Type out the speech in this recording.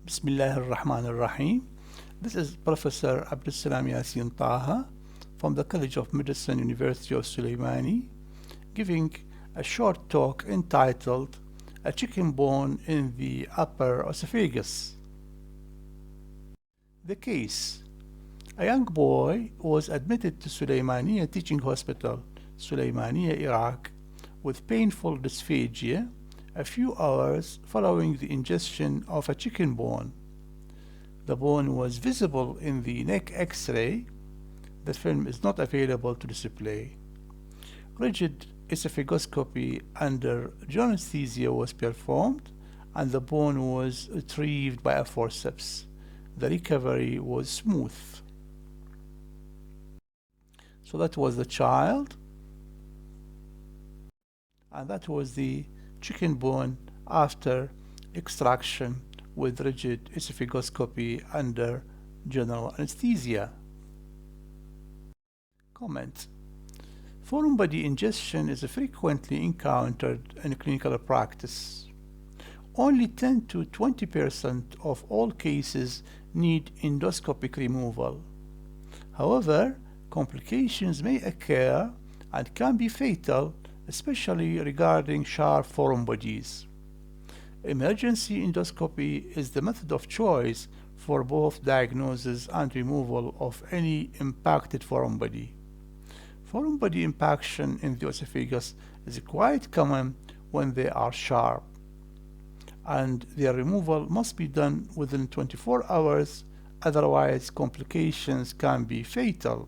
Bismillah ar-Rahman ar-Rahim. This is Professor Abdussalam Yasin Taha from the College of Medicine, University of Sulaimani, giving a short talk entitled A Chicken Bone in the Upper Esophagus. The case: a young boy was admitted to Sulaimaniya Teaching Hospital, Sulaimaniya, Iraq, with painful dysphagia a few hours following the ingestion of a chicken bone. The bone was visible in the neck X-ray. The film is not available to display. Rigid esophagoscopy under general anesthesia was performed and the bone was retrieved by a forceps. The recovery was smooth. So that was the child, and that was the chicken bone after extraction with rigid esophagoscopy under general anesthesia. Comment: foreign body ingestion is frequently encountered in clinical practice. Only 10 to 20% of all cases need endoscopic removal. However, complications may occur and can be fatal, especially regarding sharp foreign bodies. Emergency endoscopy is the method of choice for both diagnosis and removal of any impacted foreign body. Foreign body impaction in the esophagus is quite common when they are sharp, and their removal must be done within 24 hours, otherwise complications can be fatal.